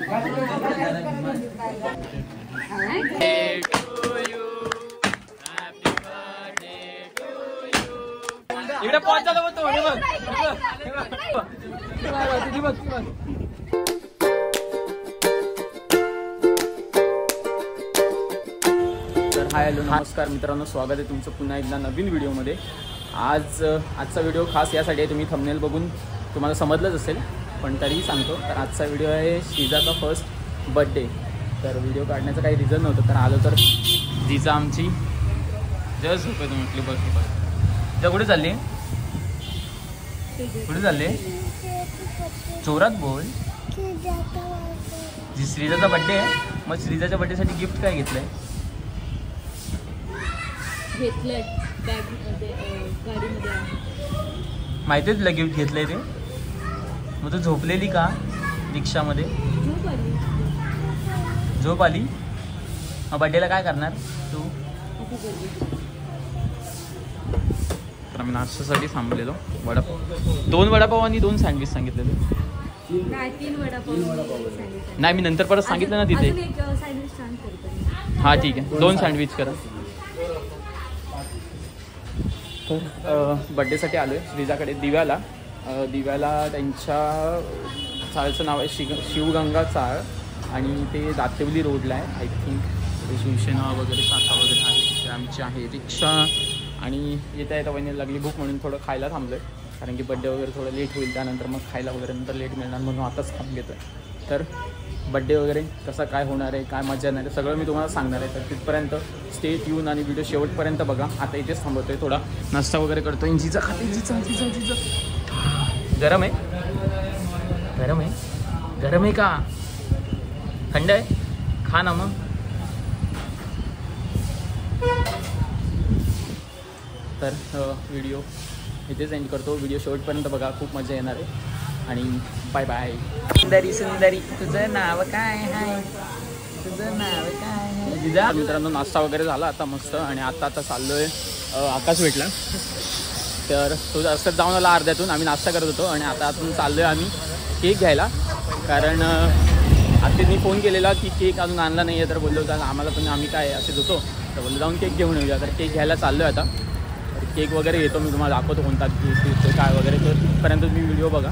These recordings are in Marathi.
इकडे पहुंचायला होतो तर हाय हॅलो नमस्कार मित्रांनो, स्वागत आहे तुमचं पुन्हा एकदा नवीन व्हिडिओमध्ये. आजचा व्हिडिओ खास यासाठी आहे, तुम्ही थंबनेल बघून तुम्हाला समजलंच असेल पण तरीही सांगतो. तर आजचा व्हिडिओ आहे श्रीजाचा फर्स्ट बर्थडे. तर व्हिडिओ काढण्याचं काही रिझन नव्हतं, तर आलो तर जीजा आमची जस्ट झोपेत म्हटली बघ तर कुठे चालली जोरात बोल. श्रीजाचा बर्थडे आहे, मग श्रीजाच्या बर्थडेसाठी गिफ्ट काय घेतलंय? माहिती आहे तुला गिफ्ट घेतलंय ते? मग तू झोपलेली का रिक्षामध्ये? झोप आली. मग बर्थडेला काय करणार तू? तर आम्ही नाश्त्यासाठी थांबलेलो. वडापाव, 2 वडापाव आणि 2 सँडविच सांगितलेले. नाही, मी नंतर परत सांगितलं ना तिथे. हा ठीक आहे, 2 सँडविच करा. तर बड्डेसाठी आलो आहे श्रीजाकडे दिव्याला. त्यांच्या चाळचं नाव आहे शिवगंगा चाळ आणि ते दातेवली रोडला आहे. आय थिंक शिवसेना वगैरे शाखा वगैरे आहे, ते आमची आहे रिक्षा. आणि येता येता वहिनी लागली भूक म्हणून थोडं खायला थांबलो आहे, कारण की बड्डे वगैरे थोडं लेट होईल, त्यानंतर मग खायला वगैरे नंतर लेट मिळणार म्हणून आताच खाऊन घेतो आहे. तर बड्डे वगैरे कसा काय होणार आहे, काय मजा येणार आहे, सगळं मी तुम्हाला सांगणार आहे. तर तिथपर्यंत स्टेट येऊन आणि व्हिडिओ शेवटपर्यंत बघा. आता इथेच थांबवतो आहे, थोडा नाश्ता वगैरे करतो आहे. जिजा खाते, जिजा गरम आहे का थंड आहे? खा ना मग. तर व्हिडिओ इथेच एंड करतो. व्हिडिओ शेवटपर्यंत बघा, खूप मजा येणार आहे. आणि बाय बाय. सुंदरी तुझं नाव काय आहे? जिजा मित्रांनो, नाश्ता वगैरे झाला आता मस्त. आणि आता चाललो आहे आकाश भेटला, तर तो रस्त्यात जाऊन आला अर्ध्यातून. आम्ही नाश्ता करत होतो आणि आता आतून चाललो आहे आम्ही केक घ्यायला, कारण आत्तेनी फोन केलेला की केक अजून आणला नाही आहे. तर बोललो होता आम्हाला पण, आम्ही काय असेच होतो, तर बोललो जाऊन केक घेऊन येऊया. तर केक घ्यायला चाललो आहे आता. तर केक वगैरे घेतो मी, तुम्हाला दाखवतो कोणता केक काय वगैरे. तर तिथपर्यंत तुम्ही व्हिडिओ बघा,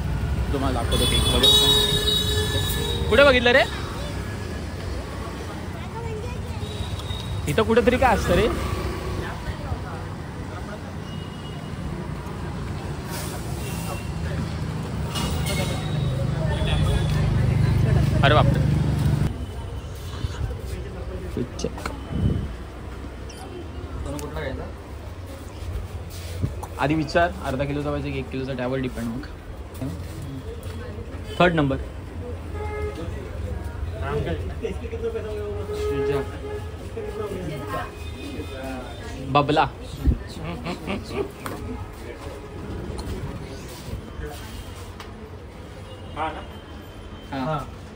तुम्हाला दाखवतो केक वगैरे. कुठे बघितलं रे? इथं कुठेतरी काय असतं रे? अरे बापरे. आधी विचार, अर्धा किलोचा पाहिजे की 1 किलोचा, त्यावर डिपेंड. मग 3rd नंबर बबला.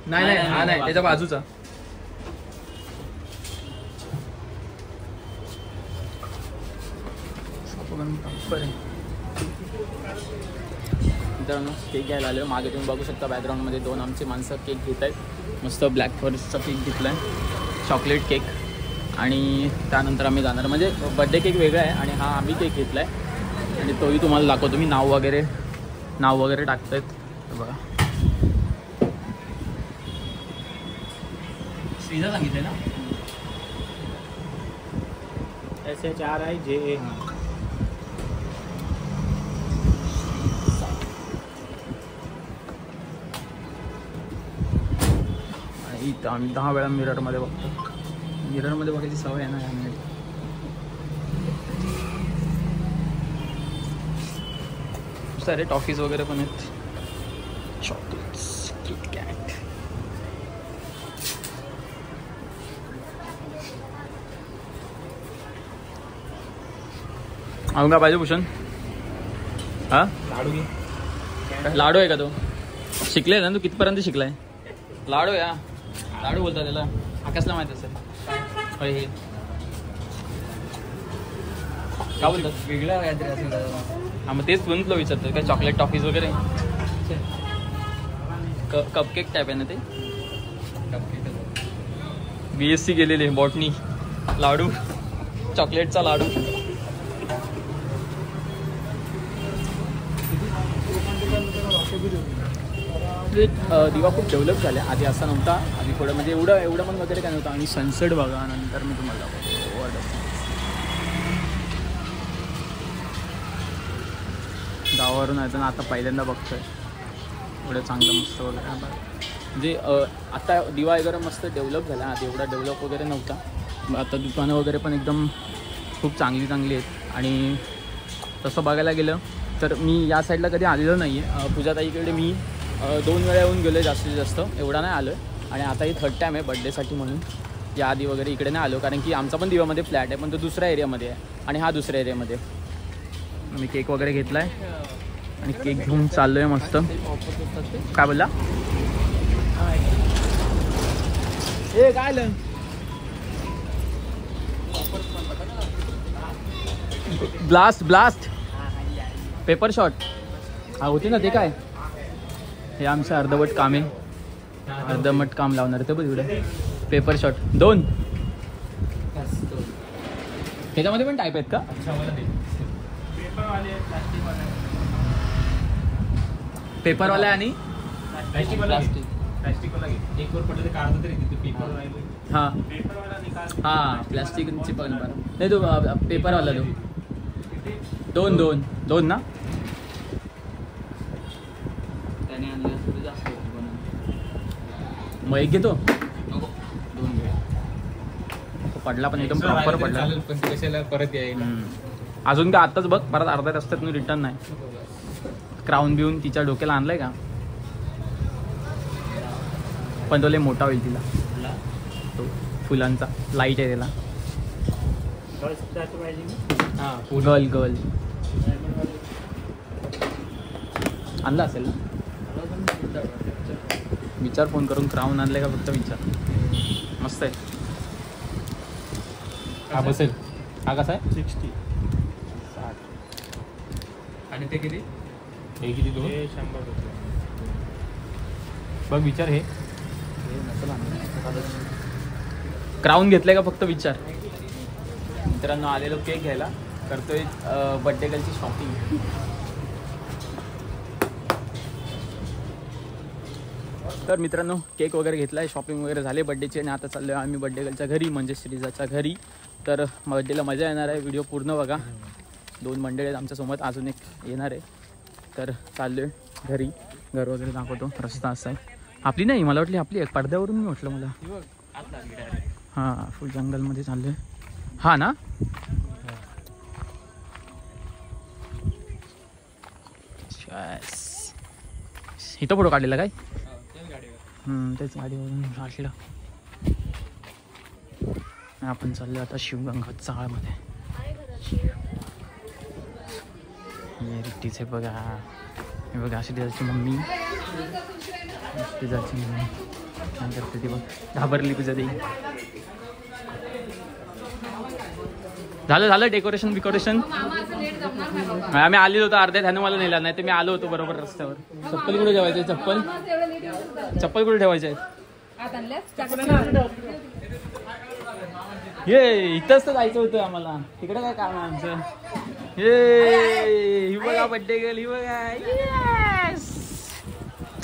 नाही हा नाही, त्याच्या बाजूचा. मित्रांनो केक घ्यायला आलो. मागे तुम्ही बघू शकता बॅकग्राऊंडमध्ये 2 आमचे माणसं केक घेत आहेत. मस्त ब्लॅक फॉरेस्टचा केक घेतला आहे, चॉकलेट केक. आणि त्यानंतर आम्ही जाणार, म्हणजे बड्डे केक वेगळा आहे आणि हा आम्ही केक घेतला आहे. आणि तोही तुम्हाला दाखवतो मी. नाव वगैरे टाकत आहेत बघा. श्रीजा सांगितलं ना, SHRIJA. इथं आम्ही 10 वेळा मिररमध्ये बघतो. मिररमध्ये बघायची सवय आहे ना यामध्ये. सारे टॉफीज वगैरे पण आहेत, चॉकलेट्स, किटकॅट. अजून काय पाहिजे भूषण? हा लाडू आहे का तो? शिकले ना तू? कितपर्यंत शिकलाय? लाडू या लाडू बोलतात त्याला, आकाशला माहिती असेल. हे काय बोलतात? वेगळं काहीतरी असेल. हां मग तेच तुला विचारतो, काय चॉकलेट टॉफीज वगैरे? कपकेक टाईप आहे ना ते? BSc गेलेले बॉटनी. लाडू, चॉकलेटचा लाडू. दिवा खूप डेव्हलप झाल्या. आधी असा नव्हता. आधी थोडं म्हणजे एवढं पण वगैरे काय नव्हतं. आणि सनसेट बघा नंतर मी तुम्हाला गावावरून यायचं ना. आता पहिल्यांदा बघतोय एवढं चांगलं मस्त वगैरे. म्हणजे आता दिवा वगैरे मस्त डेव्हलप झाला. आधी एवढा डेव्हलप वगैरे नव्हता. आता दुकानं वगैरे पण एकदम खूप चांगली आहेत. आणि तसं बघायला गेलं तर मी या साईडला कधी आलेलो नाही आहे. पूजाताईकडे मी 2 वेळा येऊन गेलो जास्तीत जास्त. एवढा नाही आलो आहे. आणि आता ही 3rd टाईम आहे बड्डेसाठी म्हणून. या आधी वगैरे इकडे नाही आलो कारण की आमचा पण दिवामध्ये फ्लॅट आहे पण तो दुसऱ्या एरियामध्ये आहे आणि हा दुसऱ्या एरियामध्ये. मी केक वगैरे घेतला आहे आणि केक घेऊन चाललो आहे मस्त. काय बोलला? ए काय आलं? ब्लास्ट पेपर शॉट हा होते ना ते. काय हे आमचं अर्धवट काम आहे. अर्धवट काम लावणार ते बघ इकडे. पेपर शॉट 2 त्याच्यामध्ये पण टाईप आहेत का? पेपरवाला आणि हां प्लास्टिकची पण नाही. तो पेपरवाला तो 2 ना. मग एक घेतो. 2 पडला पण एकदम प्रॉपर पडला. कशाला परत येईल अजून का आताच बघ. परत अर्ध्या रस्त्यात रिटर्न नाही. क्राऊन बिऊन तिच्या डोक्याला आणलाय का? पण तो लय मोठा होईल तिला. तो फुलांचा लाईट आहे त्याला. गर्ल आणला असेल ना. विचार फोन करून. क्राऊन आणलाय का फक्त विचार. मस्त आहे. हा बसेल. हा कसा आहे? 60 आणि ते किती? हे किती? 100 बघ विचार. हे क्राऊन घेतलंय का फक्त विचार. मित्रांनो आलेलो केक घ्यायला. करतोय बड्डे गर्लची शॉपिंग. तर मित्रांनो केक वगैरे घेतला आहे. शॉपिंग वगैरे झाले बड्डेची. आणि आता चाललो आहे आम्ही बड्डे गर्लच्या घरी म्हणजे श्रीजाच्या घरी. तर बड्डेला मजा येणार आहे. व्हिडिओ पूर्ण बघा. 2 मंडळी आहेत आमच्यासोबत. अजून एक येणार आहे. तर चाललो आहे घरी. घर वगैरे दाखवतो. रस्ता असा आहे. आपली नाही मला वाटली आपली आहे. पडद्यावरून मी म्हटलं मला. हां फुल जंगलमध्ये चाललो आहे. हा ना. इथं फोटो काढलेला काय? तेच गाडीवरून काढलेलं. आपण चाललो आता शिवगंगा चाळमध्ये. रिट्टीचे बघा. हे बघा अशी त्याची मम्मी. तुझ्याची मम्मी काय करते ती बघ. घाबरली तुझ्या देई. झालं डेकोरेशन बिकोरेशन. आम्ही आलेलो होतो अर्ध्या. त्यानं मला नेला नाही तर मी आलो होतो बरोबर रस्त्यावर. चप्पल कुठे ठेवायचे? चप्पल कुठे ठेवायचे? ये इथंच तर जायचं होतं आम्हाला. तिकडे काय काम आहे आमचं? ही बघा बड्डे गर्ल. ही बघा.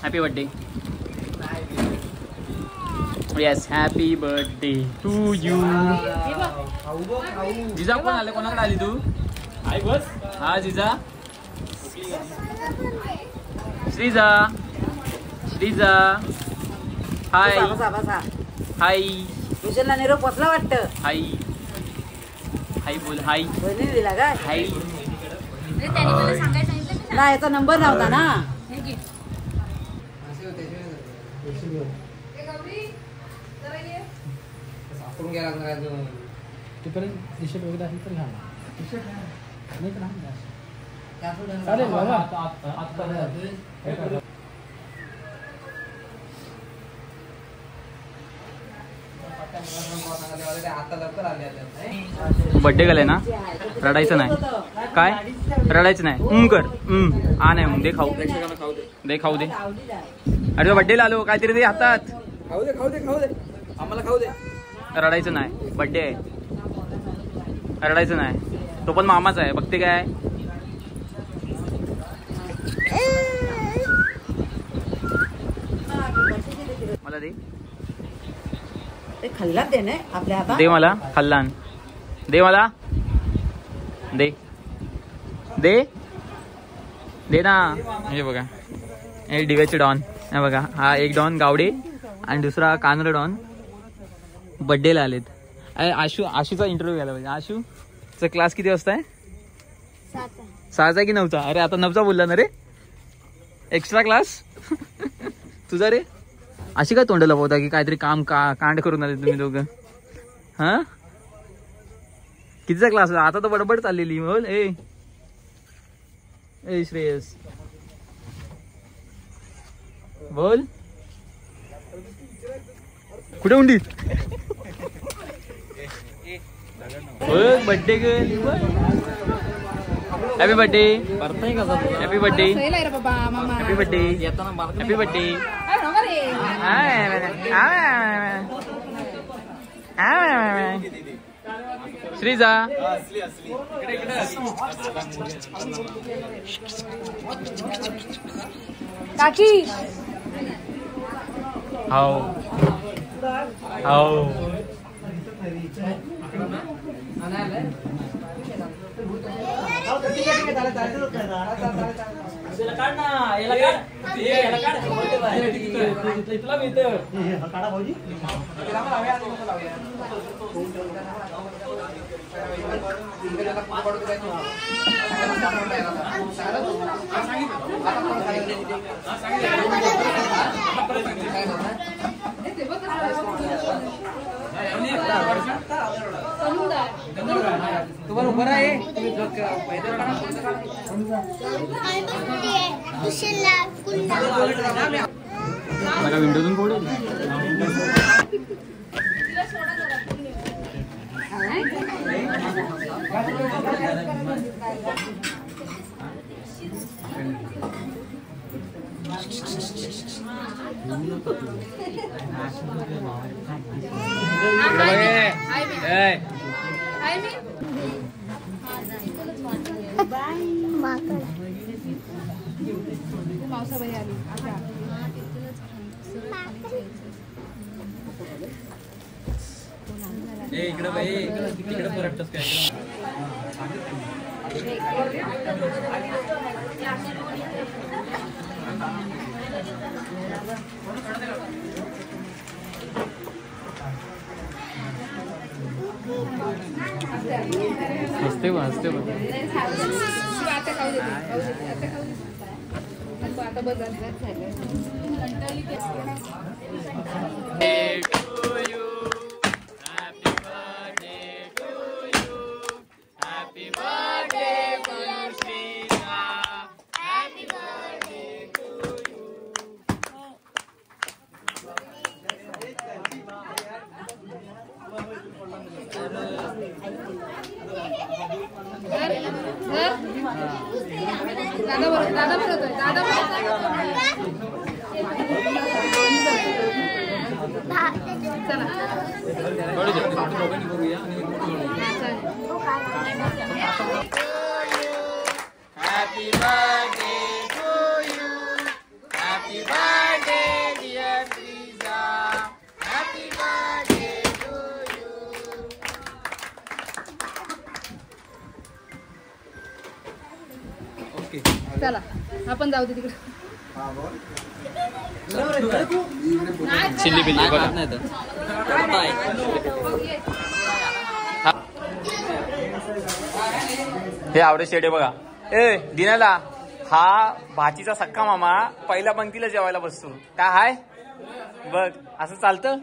Happy birthday. Yes happy birthday to you. जिजा कोण आले? कोणाकडे आली तू? आई बस. हा जिजा. श्रीजा हाय. हाय. विशालला निरोप पोचला वाटतं. हाय हाय बोल. हाय दिला का? हाय. ना याचा नंबर नव्हता ना. चालेल बाबा. बड्डे गेले ना. रडायचं नाही. काय रडायचं नाही. कर आ नाही मग दे खाऊ दे. खाऊ दे. अरे बड्डेला आलो काहीतरी दे हातात. खाऊ दे आम्हाला खाऊ दे. रडायचं नाही, बर्थडे आहे. रडायचं नाही, तो पण मामाच आहे. बघते काय मला दे, ते खाल्लात दे ना आपल्या हातात. दे मला खाल्लान, दे मला, दे दे दे ना. हे बघा, हे डिव्याचे डॉन. हे बघा, हा एक डॉन गावडे आणि दुसरा कानर डॉन बर्थडेला आलेत. अरे आशूचा इंटरव्ह्यू घ्यायला पाहिजे. आशूचा क्लास किती वाजता आहे? 6चा की 9चा? अरे आता 9चा बोलला ना रे. एक्स्ट्रा क्लास तुझा रे. अशी काय तोंड लपवता की काहीतरी काम कांड करून आले तुम्ही दोघं? हा, कितीचा क्लास? आता तर बडबड चाललेली. बोल ए श्रेयस, बोल कुठे उंडी? Birthday girl, happy birthday, happy birthday, happy birthday, happy birthday. Shrija काकी हाव हाव. तुम्हाला उभं आहे. मला विंडोतून कोण इकडे बाई, इकडे परतच काय. हसते बा, हसते बा. Happy birthday to you. Happy birthday dear Friza. Happy birthday to you. Okay. चला आपण जाऊ दे तिकडे. चिल्ली बिल्ली बघा. हे आवडे शेडे बघा. ए दिनाला, हा भाचीचा सख्खा मामा पहिल्या पंक्तीला जेवायला बसतो. काय हाय बघ, असं चालतं.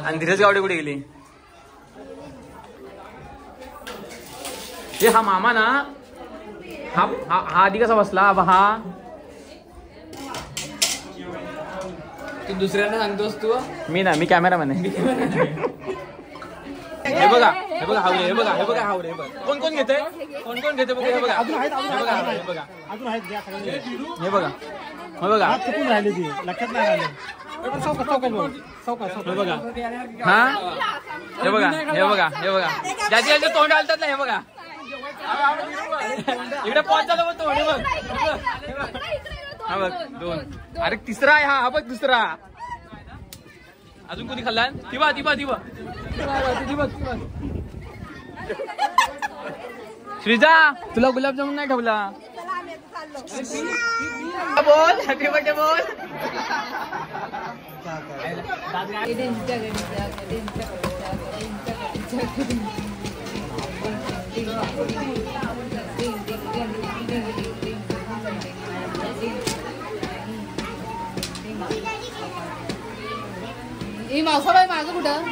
आणि धीरज गावडे कुठे गेली? हे हा मामा ना, हा आधी कसा बसला? हा तू दुसऱ्यांना सांगतोस तू? मी ना, मी कॅमेरामॅन आहे. हे बघा, हे बघा हावडे, हे बघा, हे बघा हावडे. हे बघा कोण कोण घेते, कोण कोण घेते बघा. हे बघा, हे बघा, हे बघा, हे बघा, हे बघा. हो बघा चुकून राहिली ती लक्षात नाही राहिले हे बघा हा हे बघा हे बघा हे बघा ज्याची याचे तोंड हालतात ना हे बघा इकडे पोहोचायला पण तोंड बघ हा बघ 2 अरे तिसरा आहे हा बघ दुसरा अजून कोणी खाल्ला ती बघ श्रीजा तुला गुलाबजामुन नाही ठेवला बोल हॅपी बर्थडे बोल ही मावसाबाई माझं कुठं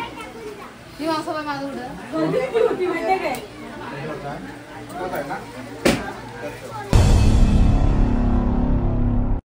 ही मावसाबाई माझं कुठं